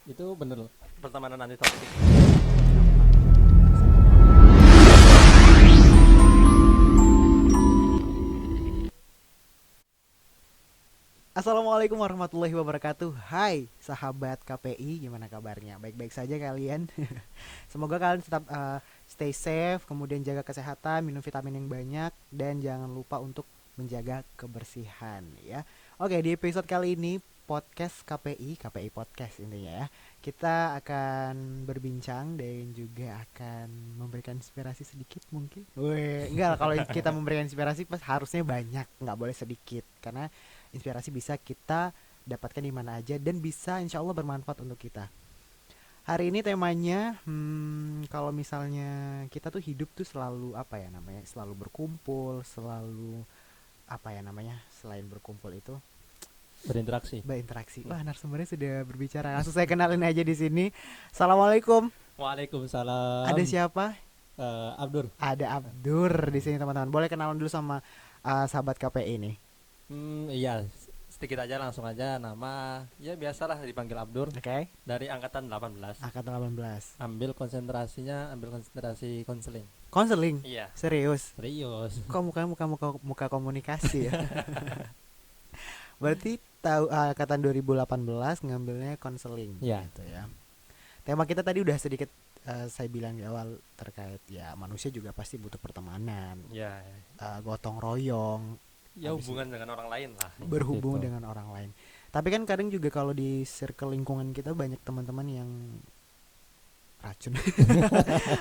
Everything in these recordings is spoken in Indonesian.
Itu bener pertemanan anti toksik. Assalamualaikum warahmatullahi wabarakatuh. Hai sahabat KPI, gimana kabarnya? Baik-baik saja kalian? Semoga kalian tetap stay safe, kemudian jaga kesehatan, minum vitamin yang banyak, dan jangan lupa untuk menjaga kebersihan ya. Oke, di episode kali ini podcast KPI Podcast intinya ya. Kita akan berbincang dan juga akan memberikan inspirasi sedikit mungkin. Weh, enggak lah, kalau kita memberikan inspirasi pas harusnya banyak, nggak boleh sedikit karena inspirasi bisa kita dapatkan di mana aja dan bisa insya Allah bermanfaat untuk kita. Hari ini temanya, kalau misalnya kita tuh hidup tuh selalu apa ya namanya, selalu berkumpul, selalu apa ya namanya, selain berkumpul itu Berinteraksi. berinteraksi. Wah, narasumbernya sudah berbicara. Langsung saya kenalin aja di sini. Assalamualaikum. Waalaikumsalam. Ada siapa? Abdur. Ada Abdur di sini teman-teman. Boleh kenalan dulu sama sahabat KPI ini. Iya, sedikit aja langsung aja nama. Ya biasalah dipanggil Abdur Oke. dari angkatan 18. Angkatan 18. Ambil konsentrasi konseling. Konseling. Iya, Serius. serius. Kok muka komunikasi ya? Berarti tahu angkatan 2018 ngambilnya konseling Iya. gitu ya. Tema kita tadi udah sedikit saya bilang di awal terkait ya manusia juga pasti butuh pertemanan, Ya, gotong royong, ya habis hubungan dengan orang lain lah. berhubung Gitu. dengan orang lain. Tapi kan kadang juga kalau di circle lingkungan kita banyak teman-teman yang racun.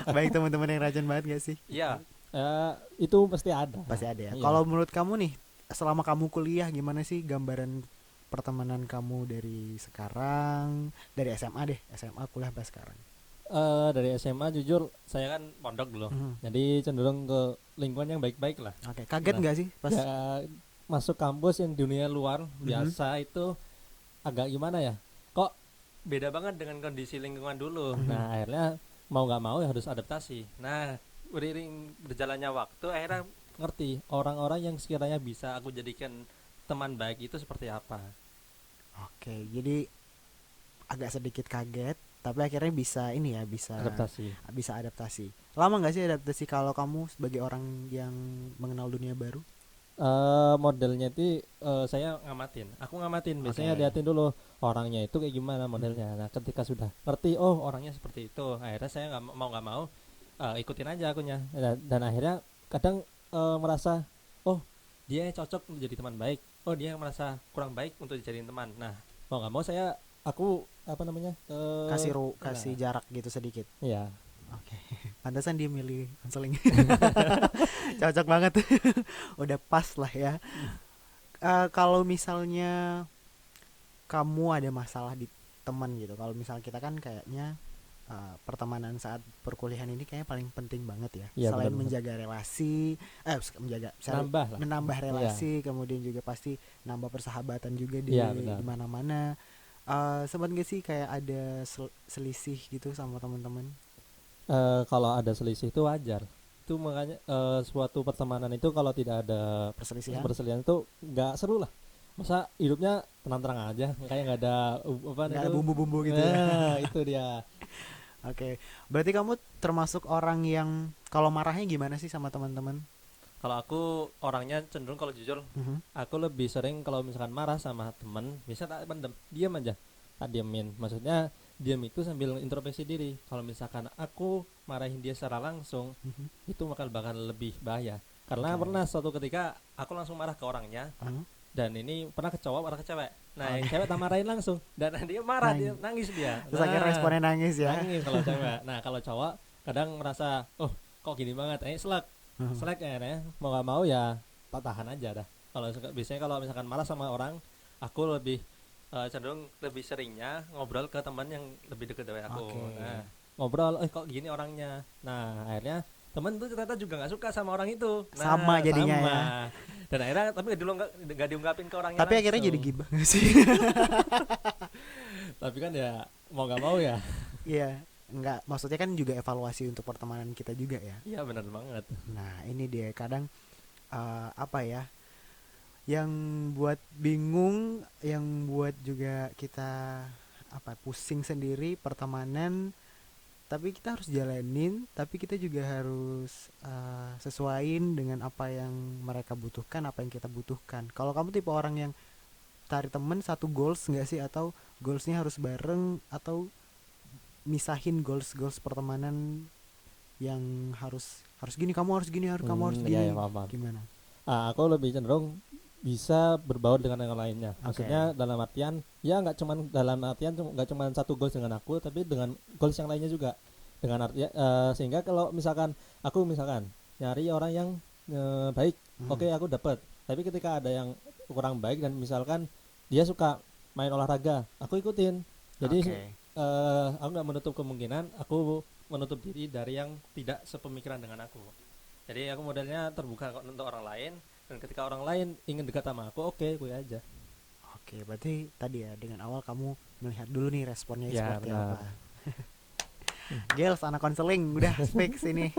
Banyak teman-teman yang racun banget gak sih? Iya, itu pasti ada. Pasti ada ya. Iya. Kalau menurut kamu nih, selama kamu kuliah gimana sih gambaran pertemanan kamu dari sekarang, dari SMA deh, SMA kuliah sampai sekarang? Dari SMA jujur saya kan pondok dulu. Mhm. Jadi cenderung ke lingkungan yang baik-baik lah. Oke, kaget Nah, nggak sih pas? ya masuk kampus yang dunia luar biasa itu agak gimana ya, kok beda banget dengan kondisi lingkungan dulu. Mhm. Nah akhirnya mau nggak mau ya harus adaptasi. Nah beriring berjalannya waktu akhirnya ngerti orang-orang yang sekiranya bisa aku jadikan teman baik itu seperti apa. Oke, jadi agak sedikit kaget, tapi akhirnya bisa ini ya, bisa Adaptasi. bisa adaptasi. Lama nggak sih adaptasi kalau kamu sebagai orang yang mengenal dunia baru? Modelnya itu saya ngamatin, aku ngamatin biasanya Oke. liatin dulu orangnya itu kayak gimana Mhm. modelnya. Nah ketika sudah ngerti oh orangnya seperti itu, akhirnya saya nggak mau ikutin aja akunya. Dan akhirnya kadang merasa oh dia cocok untuk jadi teman baik, oh dia merasa kurang baik untuk dijadiin teman. Nah mau nggak mau aku apa namanya Kasih nah jarak gitu sedikit. ya. Oke. Pantesan dia milih konseling. Cocok banget. Udah pas lah ya. Kalau misalnya kamu ada masalah di teman gitu, kalau misal kita kan kayaknya pertemanan saat perkuliahan ini kayaknya paling penting banget ya. Iya Selain benar-benar menjaga relasi, nambah lah. menambah Iya, relasi, kemudian juga pasti nambah persahabatan juga iya di benar. mana-mana. Sempat gak sih kayak ada selisih gitu sama teman-teman? Kalau ada selisih itu wajar. Itu makanya suatu pertemanan itu kalau tidak ada Perselisihan? perselisihan itu nggak seru lah. Masa hidupnya tenang-tenang aja, kayak nggak ada apa Nggak ada itu. bumbu-bumbu gitu ya? Nah, itu dia. Oke, berarti kamu termasuk orang yang kalau marahnya gimana sih sama teman-teman? Kalau aku orangnya cenderung kalau jujur, Mhm. aku lebih sering kalau misalkan marah sama temen, biasanya tak pendem, diam aja, tak diamin. Maksudnya diam itu sambil introspeksi diri. Kalau misalkan aku marahin dia secara langsung, Mhm. itu bakal lebih bahaya. Karena Oke. pernah suatu ketika aku langsung marah ke orangnya, Mhm. dan ini pernah ke cowok, pernah ke cewek. Nah yang Oke. cewek tak marahin langsung, dan dia marah, dia Nangis. nangis dia. Terus akhirnya Nah responnya nangis ya. nangis kalau cewek. Nah kalau cowok kadang merasa, oh kok gini banget, selek, Mhm. selek ya, mau nggak mau ya tak tahan aja dah. Biasanya kalau misalkan marah sama orang, aku lebih cenderung lebih seringnya ngobrol ke teman yang lebih dekat dari aku. Oke. Nah ngobrol, kok gini orangnya. Nah akhirnya temen tuh ternyata juga nggak suka sama orang itu. Sama Nah jadinya sama. ya. Dan akhirnya tapi nggak diungkapin ke orangnya Tapi akhirnya jadi langsung. gibah gak sih? Tapi kan ya mau nggak mau ya. Iya, nggak, maksudnya kan juga evaluasi untuk pertemanan kita juga ya. Iya benar banget. Nah, ini dia kadang apa ya? Yang buat bingung, yang buat juga kita apa pusing sendiri pertemanan, tapi kita harus jalanin, tapi kita juga harus sesuaiin dengan apa yang mereka butuhkan, apa yang kita butuhkan. Kalau kamu tipe orang yang cari temen satu goals nggak sih, atau goalsnya harus bareng, atau misahin goals pertemanan yang harus harus gini, kamu harus gini, harus kamu harus Ya, ya, gini, paham. gimana? Aku lebih cenderung bisa berbaur dengan yang lainnya. Oke. Maksudnya dalam artian ya nggak cuman satu goals dengan aku, tapi dengan goals yang lainnya juga. Dengan arti sehingga kalau misalkan aku nyari orang yang baik, oke aku dapat. Tapi ketika ada yang kurang baik dan misalkan dia suka main olahraga, aku ikutin. Jadi Oke. aku nggak menutup kemungkinan aku menutup diri dari yang tidak sepemikiran dengan aku. Jadi aku modelnya terbuka untuk orang lain, dan ketika orang lain ingin dekat sama aku, oke, gue aja. Oke, berarti tadi ya dengan awal kamu melihat dulu nih responnya Ya, seperti benar. apa. Gels, anak konseling udah fix ini.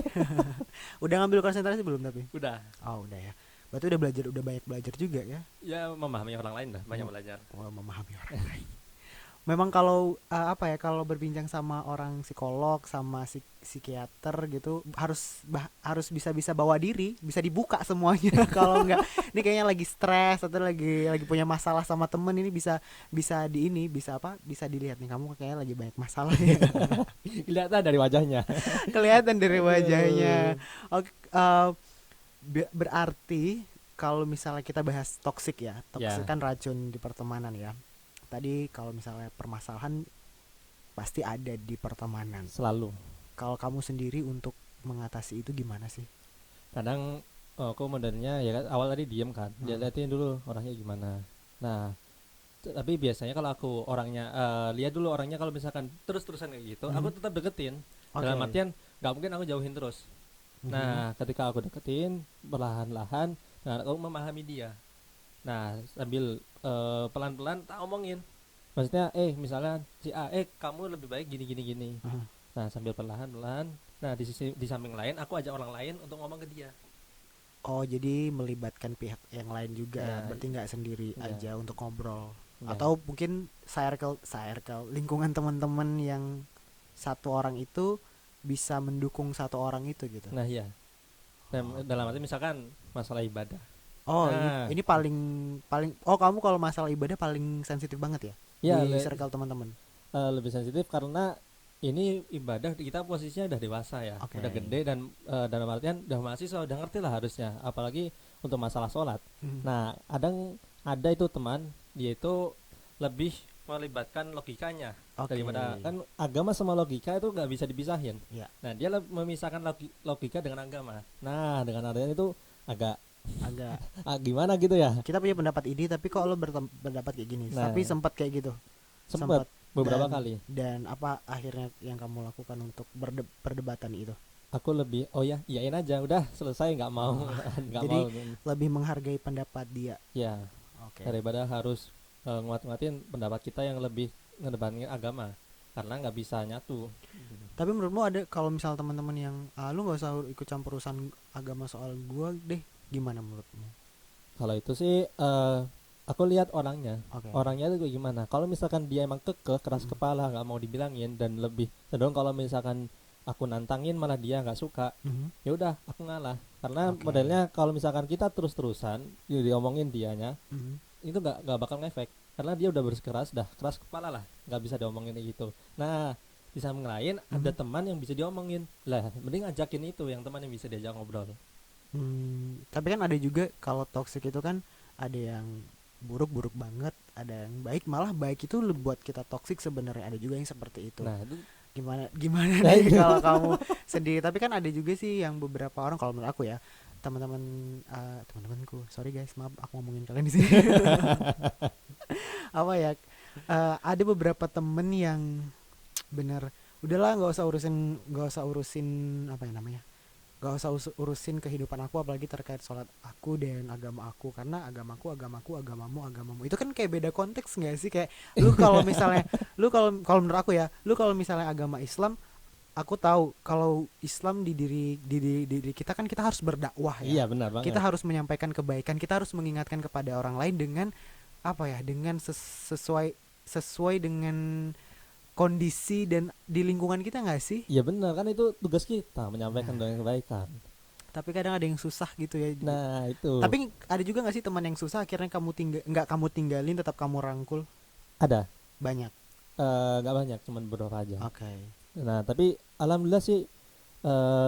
Udah ngambil konsentrasi belum tapi? Udah. Oh, udah ya. Berarti udah banyak belajar juga ya. Ya memahami orang lain lah, banyak Hmm. belajar. Oh, memahami orang lain. Memang kalau apa ya, kalau berbincang sama orang psikolog sama psikiater gitu harus bisa bawa diri, bisa dibuka semuanya. Kalau enggak, ini kayaknya lagi stres atau lagi punya masalah sama temen, ini bisa di ini bisa apa? Bisa dilihat nih, kamu kayaknya lagi banyak masalah ya. Kelihatan dari wajahnya. Kelihatan dari Aduh. wajahnya. Oke, berarti kalau misalnya kita bahas toksik ya, Ya, toksik kan racun di pertemanan ya. Tadi kalau misalnya permasalahan pasti ada di pertemanan. selalu. Kalau kamu sendiri untuk mengatasi itu gimana sih? Kadang aku modelnya ya kan, awal tadi diem kan, dia Hmm. liatin dulu orangnya gimana. Nah, tapi biasanya kalau aku orangnya lihat dulu orangnya, kalau misalkan terus-terusan kayak gitu, aku Mhm. tetap deketin. Oke. Dalam artian nggak mungkin aku jauhin terus. Mhm. Nah, ketika aku deketin perlahan-lahan, nah aku memahami dia. Nah, sambil pelan-pelan tak omongin. Maksudnya, misalnya si A, kamu lebih baik gini gini gini. Aha. Nah, sambil perlahan-pelan. Nah, di samping lain, aku ajak orang lain untuk ngomong ke dia. Oh, jadi melibatkan pihak yang lain juga ya. Ya, Berarti nggak sendiri ya, aja untuk ngobrol. ya. Atau mungkin circle lingkungan teman-teman yang satu orang itu bisa mendukung satu orang itu gitu. Nah, ya. Oh, Dalam arti oke. misalkan masalah ibadah. Oh, ini Nah, ini paling paling oh, kamu kalau masalah ibadah paling sensitif banget ya ya di circle teman-teman. lebih sensitif karena ini ibadah, kita posisinya udah dewasa ya, Oke. udah gede, dan dalam artian udah mahasiswa, udah ngerti lah harusnya, apalagi untuk masalah sholat. Hmm. Nah, ada itu teman, dia itu lebih melibatkan logikanya Oke. daripada, kan agama sama logika itu nggak bisa dipisahin. Ya, Nah, dia memisahkan logika dengan agama. Nah, dengan adanya itu agak agak gimana gitu ya. kita punya pendapat ini tapi kok lo berpendapat kayak gini. Nah, Tapi sempat kayak gitu. sempet Sempat. beberapa Dan kali apa akhirnya yang kamu lakukan untuk perdebatan itu? aku lebih iyain aja, udah selesai, nggak mau. Oh, Nggak jadi mau. lebih menghargai pendapat dia. Ya, Oke. daripada harus nguat-nguatin pendapat kita yang lebih ngedepanin agama, karena nggak bisa nyatu. Tapi menurutmu ada, kalau misal teman-teman yang lu nggak usah ikut campur urusan agama soal gua deh, gimana menurutmu? Kalau itu sih aku lihat orangnya. Oke. Orangnya itu kayak gimana. Kalau misalkan dia emang kekeh, keras Hmm. kepala, nggak mau dibilangin, dan lebih cenderung kalau misalkan aku nantangin malah dia nggak suka, Mhm. ya udah aku ngalah. Karena Oke. modelnya kalau misalkan kita terus-terusan diomongin dianya, Mhm. itu nggak bakal ngefek, karena dia udah bersikeras, dah keras kepala lah, nggak bisa diomongin kayak gitu. Nah, di samping lain ada Mhm. teman yang bisa diomongin lah, mending ajakin itu yang teman yang bisa diajak ngobrol. Tapi kan ada juga kalau toxic itu kan ada yang buruk-buruk banget, ada yang baik, malah baik itu buat kita toxic sebenarnya, ada juga yang seperti itu. Nah, itu Gimana gimana nah, nih itu. kalau kamu sendiri? Tapi kan ada juga sih yang beberapa orang, kalau menurut aku ya, teman-teman teman-temanku, sorry guys, maaf aku ngomongin kalian di sini. Apa ya, ada beberapa temen yang bener udahlah, nggak usah urusin apa ya namanya, nggak usah urusin kehidupan aku, apalagi terkait sholat aku dan agama aku, karena agamaku, agamamu itu kan kayak beda konteks nggak sih? Kayak lu kalau misalnya kalau menurut aku ya, lu kalau misalnya agama Islam, aku tahu kalau Islam di diri kita kan, kita harus berdakwah Iya, ya, benar kita banget. harus menyampaikan kebaikan, kita harus mengingatkan kepada orang lain dengan apa ya, dengan sesuai dengan kondisi dan di lingkungan kita nggak sih? Ya benar kan, itu tugas kita menyampaikan Nah, dengan kebaikan. tapi kadang ada yang susah gitu ya. Nah itu Tapi ada juga nggak sih teman yang susah akhirnya kamu nggak kamu tinggalin, tetap kamu rangkul? ada. Banyak. Nggak banyak, cuman beberapa aja. Oke. Nah tapi alhamdulillah sih,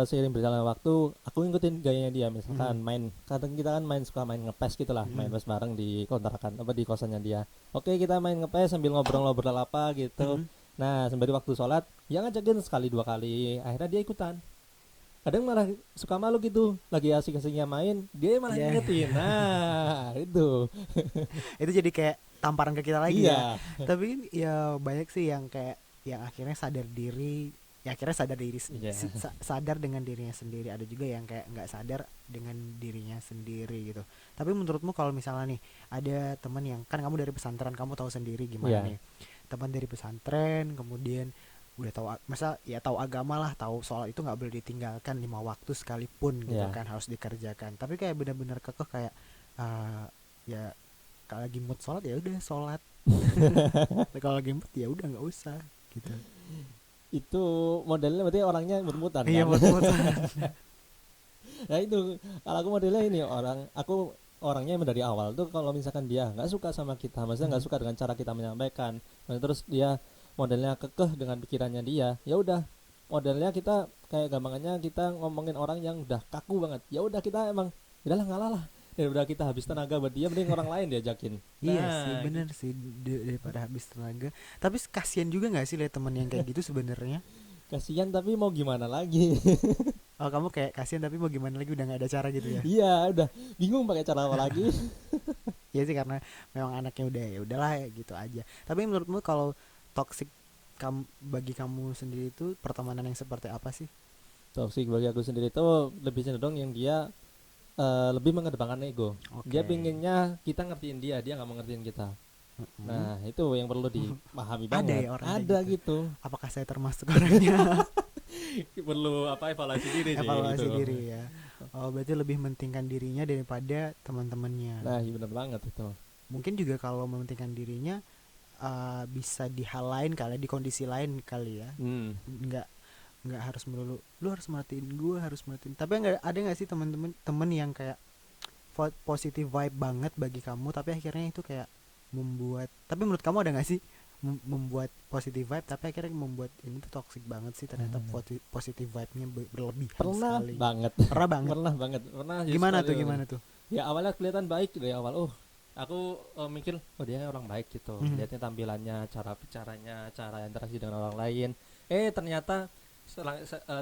seiring berjalannya waktu aku ngikutin gayanya dia. Misalkan main, kadang kita kan suka main ngepes gitu lah, main pes bareng di kontrakan apa di kosannya dia. Oke, kita main ngepes sambil ngobrol-ngobrol apa gitu. Nah sembari waktu sholat dia ngajakin sekali dua kali, akhirnya dia ikutan. Kadang malah suka malu gitu, lagi asik-asiknya main dia malah Yeah. ngingetin. Nah itu. Itu jadi kayak tamparan ke kita lagi ya. Iya. Tapi ya banyak sih yang kayak yang akhirnya sadar diri, ya akhirnya sadar diri Iya. sadar dengan dirinya sendiri. Ada juga yang kayak nggak sadar dengan dirinya sendiri gitu. Tapi menurutmu kalau misalnya nih ada teman yang, kan kamu dari pesantren, kamu tahu sendiri gimana Iya. nih, teman dari pesantren kemudian udah tahu masa ya tahu agama lah, tahu soal itu nggak boleh ditinggalkan 5 waktu sekalipun gitu Iya. kan, harus dikerjakan, tapi kayak benar-benar kekeh kayak ya kalau lagi mood sholat ya udah sholat, kalau lagi mood ya udah nggak usah gitu. Itu modelnya berarti orangnya mut-mutan Iya, kan. mood Nah itu, kalau aku modelnya ini, aku orangnya emang dari awal tuh kalau misalkan dia nggak suka sama kita, maksudnya nggak suka dengan cara kita menyampaikan, maksudnya terus dia modelnya kekeh dengan pikirannya dia, ya udah, modelnya kita kayak gampangannya kita ngomongin orang yang udah kaku banget, ya udah kita emang udahlah ngalah lah, daripada kita habis tenaga buat dia, mending orang lain diajakin. Iya sih, Nah bener sih, daripada habis tenaga. Tapi kasihan juga nggak sih lihat teman yang kayak gitu sebenarnya? kasihan tapi mau gimana lagi. Oh, kamu kayak kasihan tapi mau gimana lagi, udah nggak ada cara gitu ya? Iya udah bingung pakai cara apa lagi. Iya sih, karena memang anaknya udah ya udahlah ya gitu aja. Tapi menurutmu kalau toxic bagi kamu sendiri itu pertemanan yang seperti apa sih? Toxic bagi aku sendiri itu lebih cenderung yang dia lebih mengedepankan ego. Dia Oke. pinginnya kita ngertiin dia, dia nggak mau ngertiin kita. Nah itu yang perlu dipahami Ada banget. ya orang kayak Ada gitu. gitu. Apakah saya termasuk orangnya? Perlu apa, evaluasi diri sih Evaluasi gitu. diri ya. Oh, berarti lebih mementingkan dirinya daripada teman-temannya. Nah iya bener banget itu. Mungkin juga kalau mementingkan dirinya bisa di hal lain kali, di kondisi lain kali ya. nggak nggak harus melulu lu harus merhatiin gue, harus merhatiin. Tapi nggak ada nggak sih temen yang kayak positive vibe banget bagi kamu, tapi akhirnya itu kayak membuat, tapi menurut kamu ada nggak sih membuat positive vibe tapi akhirnya membuat ini tuh toxic banget sih, ternyata positive vibe-nya berlebihan Pernah sekali. banget. Pernah banget. Pernah banget. Pernah. Gimana tuh? Ya awalnya kelihatan baik dari awal. Oh aku mikir oh dia orang baik gitu. Lihatnya tampilannya, cara bicaranya, cara interaksi dengan orang lain. Ternyata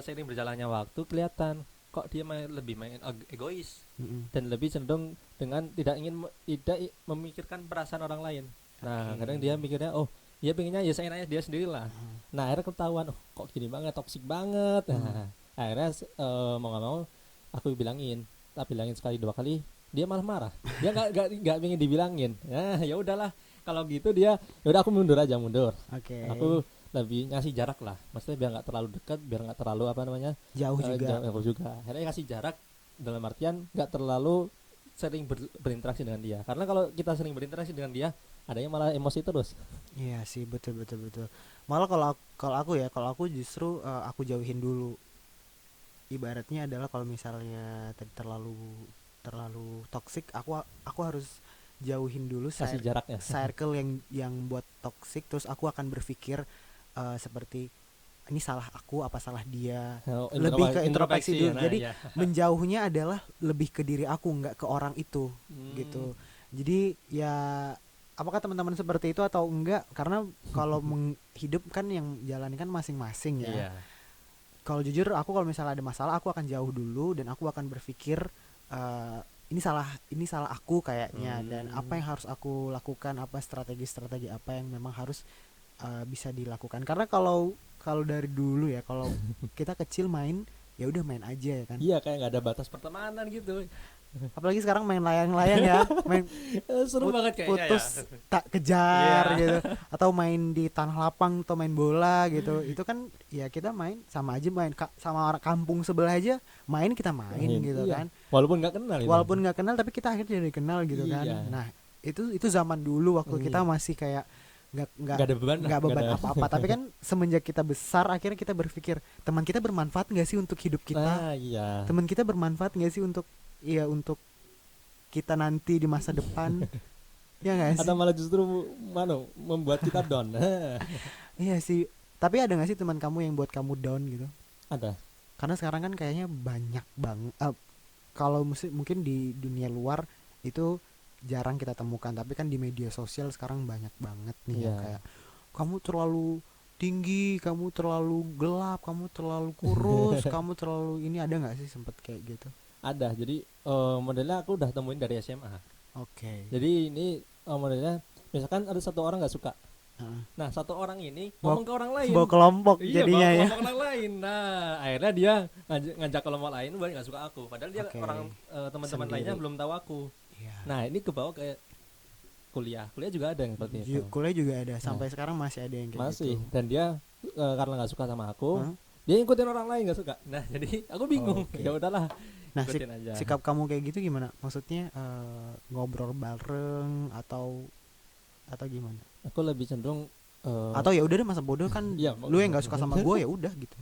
seiring berjalannya waktu kelihatan kok dia lebih main egois dan lebih cenderung dengan tidak memikirkan perasaan orang lain. Nah kadang dia mikirnya oh dia pengennya ya saya nanya dia sendirilah. Nah akhirnya ketahuan oh kok gini banget, toksik banget. Nah akhirnya mau nggak mau aku tak bilangin sekali dua kali dia malah marah. Dia nggak pengen dibilangin. Nah ya udahlah kalau gitu dia ya udah aku mundur. Oke. Aku lebih ngasih jarak lah, maksudnya biar nggak terlalu dekat, biar nggak terlalu jauh juga. jauh juga. Akhirnya kasih jarak dalam artian nggak terlalu sering berinteraksi dengan dia, karena kalau kita sering berinteraksi dengan dia adanya malah emosi terus. Iya sih, betul. Malah kalau aku justru aku jauhin dulu. Ibaratnya adalah kalau misalnya terlalu toksik, aku harus jauhin dulu Kasih jaraknya. circle yang buat toksik, terus aku akan berpikir seperti ini salah aku apa salah dia, lebih ke introspeksi dulu. Jadi iya. menjauhnya adalah lebih ke diri aku, nggak ke orang itu gitu. Jadi ya apakah teman-teman seperti itu atau enggak, karena kalau hidup kan yang jalan kan masing-masing ya. Iya. Kalau jujur aku kalau misalnya ada masalah aku akan jauh dulu dan aku akan berpikir ini salah aku kayaknya, dan apa yang harus aku lakukan, apa strategi apa yang memang harus bisa dilakukan. Karena kalau dari dulu ya, kalau kita kecil main ya udah main aja ya kan. Iya, kayak nggak ada batas pertemanan gitu. Apalagi sekarang main layang-layang ya, main seru banget kayaknya putus ya. tak kejar Iya. gitu, atau main di tanah lapang atau main bola gitu. Itu kan ya kita main sama aja, main sama orang kampung sebelah aja main, kita main gitu iya. kan. Walaupun nggak kenal. Walaupun nggak kenal tapi kita akhirnya jadi kenal gitu kan. Iya. Nah itu zaman dulu waktu kita masih kayak nggak Nggak ada beban lah, nggak nggak beban ada. apa-apa. Tapi kan semenjak kita besar akhirnya kita berpikir teman kita bermanfaat nggak sih untuk hidup kita, Nah, iya. teman kita bermanfaat nggak sih untuk, iya, untuk kita nanti di masa depan. Ya nggak Atau sih? malah justru membuat kita down. Iya sih. Tapi ada nggak sih teman kamu yang buat kamu down gitu? Ada. Karena sekarang kan kayaknya banyak banget. Kalau mungkin di dunia luar itu jarang kita temukan, tapi kan di media sosial sekarang banyak banget nih yang Iya. kayak kamu terlalu tinggi, kamu terlalu gelap, kamu terlalu kurus, kamu terlalu ini, ada nggak sih sempet kayak gitu? Ada. Jadi modelnya aku udah temuin dari SMA. Oke. Jadi ini modelnya misalkan ada satu orang nggak suka. Heeh. Nah, satu orang ini Bawa- ngomong ke orang lain. Bawa kelompok Iya, jadinya bawa ya. kelompok orang lain. Nah, akhirnya dia ngajak kelompok lain buat nggak suka aku. Padahal dia Oke. orang teman-teman lainnya Sendiri. belum tahu aku. Iya. Nah, ini kebawa ke kuliah. Kuliah juga ada yang seperti itu. Kuliah juga ada, sampai sekarang masih ada yang kayak Masih. gitu. Dan dia karena nggak suka sama aku, Hah? dia ngikutin orang lain nggak suka. Nah, jadi aku bingung. Oke. Ya udahlah, Nah, ikutin aja. sikap kamu kayak gitu gimana? Maksudnya ngobrol bareng atau gimana? Aku lebih cenderung Atau ya udah deh, masa bodoh kan, Iya, lu yang nggak suka sama gue ya udah gitu.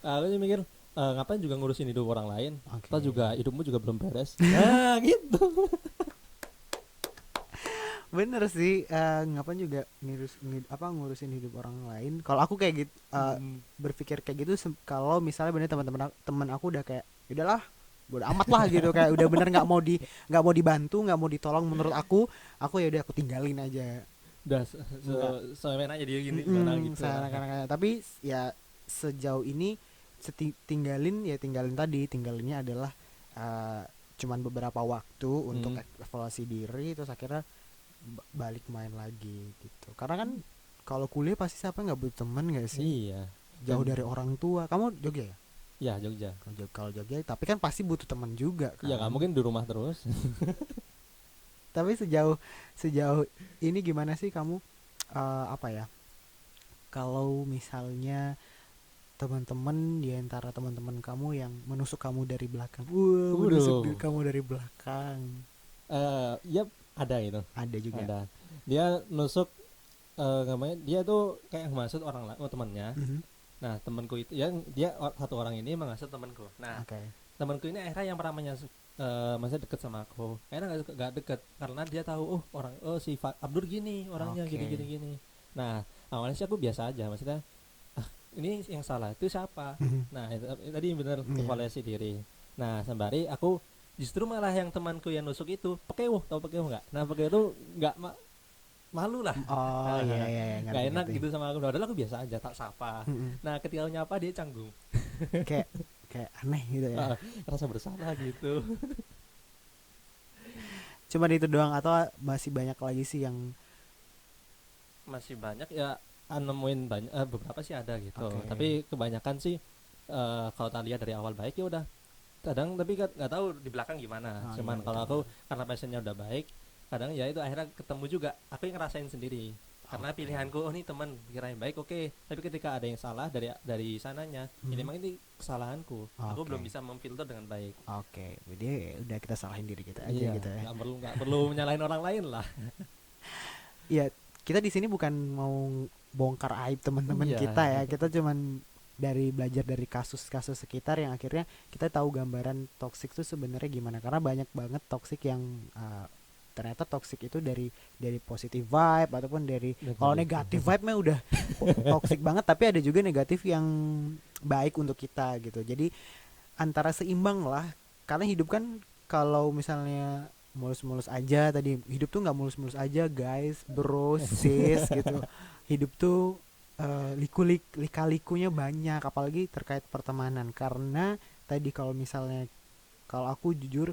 aku sih mikir ngapain juga ngurusin hidup orang lain. Oke. Atau juga hidupmu juga belum beres. Nah, gitu. Bener sih, ngapain juga ngurusin hidup orang lain. Kalau aku kayak gitu, berpikir kayak gitu kalau misalnya bener teman aku udah kayak udahlah bodo amat lah gitu, kayak udah bener nggak mau dibantu, nggak mau ditolong menurut aku ya udah aku tinggalin aja. Udah Enggak. semen aja dia gini gimana gitu. Seakan-akan. Tapi ya sejauh ini tinggalinnya adalah cuman beberapa waktu untuk evaluasi diri, terus akhirnya balik main lagi gitu. Karena kan kalau kuliah pasti siapa nggak butuh teman nggak sih? Iya. Jauh dari orang tua. Kamu Jogja ya? Ya, Jogja. Kalau Jogja, tapi kan pasti butuh teman juga kan. Ya nggak mungkin di rumah terus. Tapi sejauh ini gimana sih kamu, apa ya? Kalau misalnya teman-teman di antara teman-teman kamu yang menusuk kamu dari belakang, menusuk kamu dari belakang, Ya ada itu. ada juga. Ada. Dia nusuk namanya dia tuh kayak maksud orang lain, temannya. Mhm. Nah, temanku itu yang dia satu orang ini mengasut temanku. Nah, Oke. temanku ini akhirnya yang pernah masih deket sama aku. Akhirnya nggak deket karena dia tahu si Abdur gini orangnya Oke. gini. Nah, awalnya sih aku biasa aja, maksudnya ini yang salah itu siapa? Mhm. Nah, itu tadi benar Iya. evaluasi diri. Nah, sembari aku justru malah yang temanku yang nusuk itu Pekewuh, tahu Pekewuh nggak? Nah, Pekewuh itu nggak malu lah, Oh iya, nggak ngerti, enak ngerti. gitu sama aku. Padahal aku biasa aja tak sapa. Mhm. Nah, ketika aku nyapa dia canggung, kayak aneh gitu ya. rasa bersalah gitu. Cuman itu doang atau masih banyak lagi sih yang Masih banyak ya, nemuin banyak beberapa sih ada gitu. Oke. Tapi kebanyakan sih kalau tak lihat dari awal baik ya udah. Kadang tapi nggak tahu di belakang gimana. Oh, Cuman iya, kalau betul. aku karena passionnya udah baik, kadang ya itu akhirnya ketemu juga. Aku yang ngerasain sendiri. Karena Oke. pilihanku ini teman kirain baik, oke. Tapi ketika ada yang salah dari sananya, ya memang ini kesalahanku. Aku Oke. belum bisa memfilter dengan baik. Oke, jadi udah kita salahin diri kita aja Iya, gitu ya. nggak perlu menyalahin orang lain lah. Iya, kita di sini bukan mau bongkar aib teman-teman Iya. kita ya. Kita cuman belajar dari kasus-kasus sekitar yang akhirnya kita tahu gambaran toxic itu sebenarnya gimana. Karena banyak banget toxic yang ternyata toxic itu dari positive vibe ataupun dari, kalau negatif vibe mah udah toxic banget, tapi ada juga negatif yang baik untuk kita gitu. Jadi antara seimbang lah, karena hidup kan kalau misalnya mulus-mulus aja, tadi hidup tuh nggak mulus-mulus aja guys, bro, sis gitu. Hidup tuh lika-likunya banyak, apalagi terkait pertemanan. Karena tadi kalau aku jujur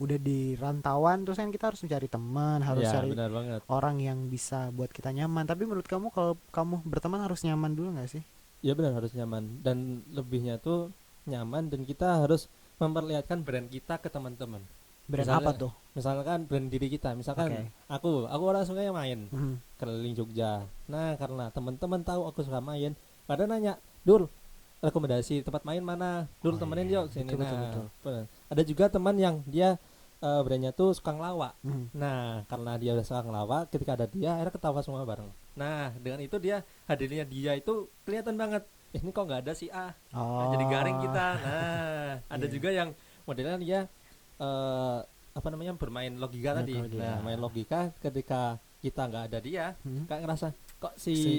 udah di rantauan, terus kan kita harus mencari teman, harus Ya, cari benar banget. orang yang bisa buat kita nyaman. Tapi menurut kamu kalau kamu berteman harus nyaman dulu nggak sih? Ya benar, harus nyaman, dan lebihnya tuh nyaman, dan kita harus memperlihatkan brand kita ke teman-teman. Brand Misalnya- apa tuh? Misalkan brand diri kita, misalkan Oke. aku orang suka main Mhm. keliling Jogja. Nah, karena teman-teman tahu aku suka main, pada nanya, Dur, rekomendasi tempat main mana? Dur, Oh, temenin iya. yuk sini. Betul, Nah, betul. bener. Ada juga teman yang dia brandnya tuh suka ngelawak. Mhm. Nah, karena dia udah suka ngelawak, ketika ada dia, akhirnya ketawa semua bareng. Nah dengan itu dia hadirnya dia itu kelihatan banget. Ini kok nggak ada si A. Nah, Oh. jadi garing kita. Nah ada Iya. juga yang modelnya dia apa namanya bermain logika Menurut tadi. dia. Nah main logika ketika kita nggak ada dia, Hmm? kayak ngerasa kok Si si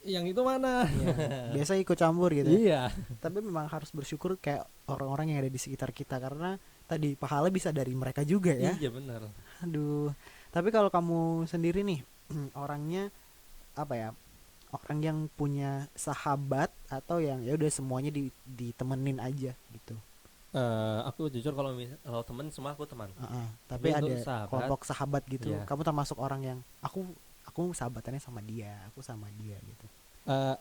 yang itu mana? Iya, biasa ikut campur gitu ya. Iya. Tapi memang harus bersyukur kayak orang-orang yang ada di sekitar kita karena tadi pahala bisa dari mereka juga ya. Iya benar. Aduh. Tapi kalau kamu sendiri nih orangnya apa ya? Orang yang punya sahabat atau yang ya udah semuanya ditemenin aja gitu. Aku jujur kalau kalau temen semua aku teman. Tapi Tapi untuk ada sahabat, kelompok sahabat gitu. ya Kamu termasuk orang yang aku sahabatannya sama dia, aku sama dia gitu.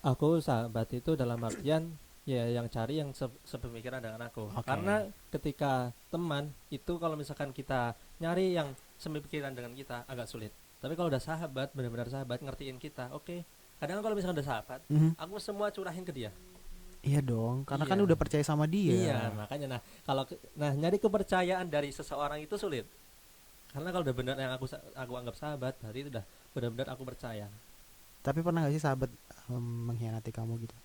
aku sahabat itu dalam artian ya yang cari yang sepemikiran dengan aku. Oke. Karena ketika teman itu kalau misalkan kita nyari yang sepemikiran dengan kita agak sulit. Tapi kalau udah sahabat, benar-benar sahabat ngertiin kita, oke. Kadang kalau misalkan udah sahabat, Mhm. aku semua curahin ke dia. Iya dong, karena kan Iya. udah percaya sama dia. Iya, makanya kalau nyari kepercayaan dari seseorang itu sulit. Karena kalau udah benar yang aku anggap sahabat, berarti itu udah benar-benar aku percaya. Tapi pernah gak sih sahabat mengkhianati kamu gitu?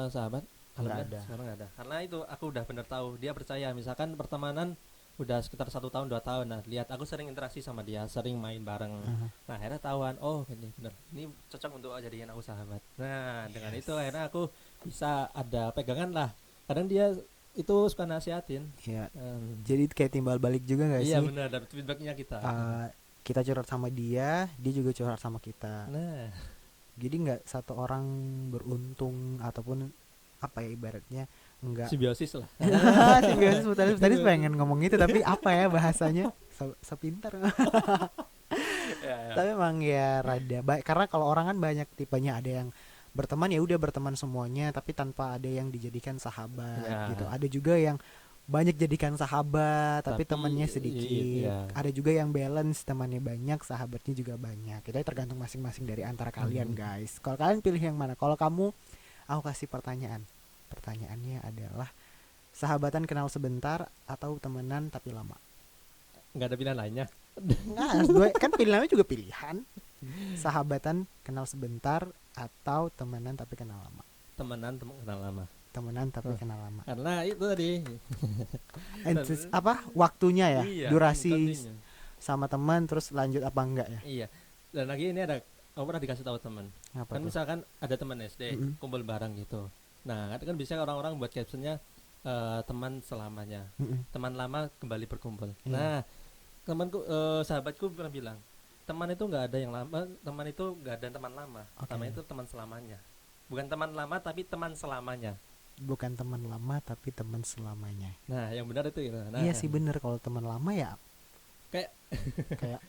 Sahabat Nggak alhamdulillah ada. sekarang nggak ada, karena itu aku udah bener tahu dia percaya. Misalkan pertemanan udah sekitar 1 tahun 2 tahun, nah lihat aku sering interaksi sama dia, sering main bareng, Aha. nah akhirnya tahuan, oh ini bener, ini cocok untuk jadikan aku sahabat. Nah dengan Yes. itu akhirnya aku bisa ada pegangan lah. Kadang dia itu suka nasihatin. Iya. Em, Jadi kayak timbal balik juga gak iya sih? bener, dapat feedbacknya kita. Kita curhat sama dia juga curhat sama kita. Nah Jadi nggak satu orang beruntung ataupun apa ya ibaratnya nggak simbiosis lah. simbiosis tadi pengen ngomong itu tapi apa ya bahasanya sepintar. Ya, ya. Tapi emang ya rada baik karena kalau orang kan banyak tipenya, ada yang berteman ya udah berteman semuanya tapi tanpa ada yang dijadikan sahabat Ya. gitu. Ada juga yang banyak jadikan sahabat tapi temannya sedikit. iya. Ada juga yang balance, temannya banyak, sahabatnya juga banyak. Itu tergantung masing-masing dari antara kalian, Mhm. guys. Kalau kalian pilih yang mana? Kalau kamu, aku kasih pertanyaan. Pertanyaannya adalah sahabatan kenal sebentar atau temenan tapi lama? Nggak ada pilihan lainnya. Nah, dua kan pilihannya juga pilihan. Sahabatan kenal sebentar atau temenan tapi kenal lama? Temenan kenal lama. Temenan tapi Oh. kenal lama. Karena itu tadi. Apa waktunya ya? Iya, Durasi intinya. sama teman terus lanjut apa enggak ya? Iya. Dan lagi ini ada, aku pernah dikasih tahu teman. Apa Kan tuh? misalkan ada teman SD Mm-mm. kumpul bareng gitu. Nah, kan bisa orang-orang buat captionnya teman selamanya, Mm-mm. teman lama kembali berkumpul. Iya. Nah, temanku sahabatku pernah bilang, teman itu nggak ada yang lama, teman itu nggak ada teman lama. Oke. Teman itu teman selamanya. Bukan teman lama tapi teman selamanya. Bukan teman lama tapi teman selamanya. Nah, yang benar itu gitu. Nah, Iya sih bener, kalau teman lama ya Kayak- kayak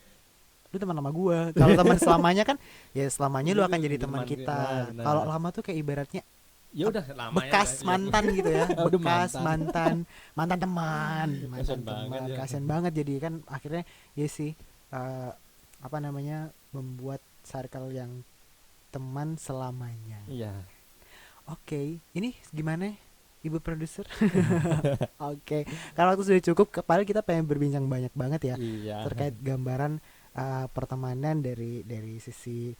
lu teman lama gua. Kalau teman selamanya kan ya selamanya lu Lu akan jadi teman teman kita. kita. Nah. Kalau lama tuh kayak ibaratnya ya udah lama bekas ya, mantan gitu ya. Udah Bekas mantan. mantan teman, mantan Kasian banget teman. ya. Kasian banget jadi kan akhirnya ya sih apa namanya membuat circle yang teman selamanya. Iya. Oke, ini gimana Ibu produser? Oke, kalau waktu sudah cukup, padahal kita pengen berbincang banyak banget ya Iya. terkait gambaran pertemanan dari sisi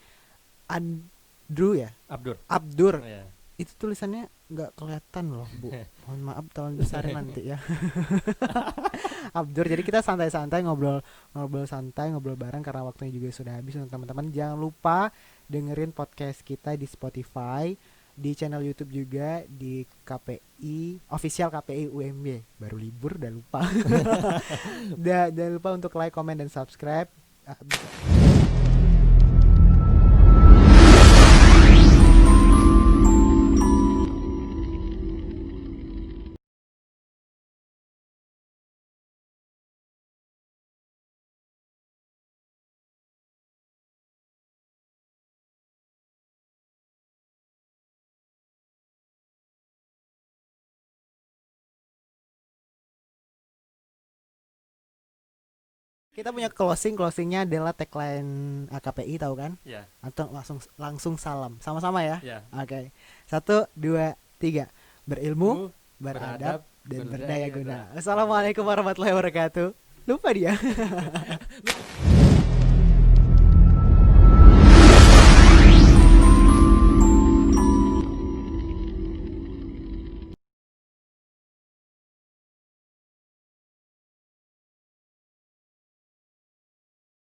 Andrew ya, Abdur. Abdur. Iya. Itu tulisannya nggak kelihatan loh Bu. Mohon maaf, tolong besar nanti ya. Abdur. Jadi kita santai-santai ngobrol santai, ngobrol bareng karena waktunya juga sudah habis. Untuk teman-teman jangan lupa dengerin podcast kita di Spotify, di channel YouTube juga, di KPI official KPI UMB. Baru libur udah lupa. Jangan lupa untuk like, comment dan subscribe. Kita punya closingnya adalah tagline KPI, tahu kan? Iya. Atau langsung salam sama-sama ya. Iya. Oke. 1, 2, 3. Berilmu, Beradab, beradab, dan berdaya berdaya guna. guna. Assalamualaikum warahmatullahi wabarakatuh. Lupa dia.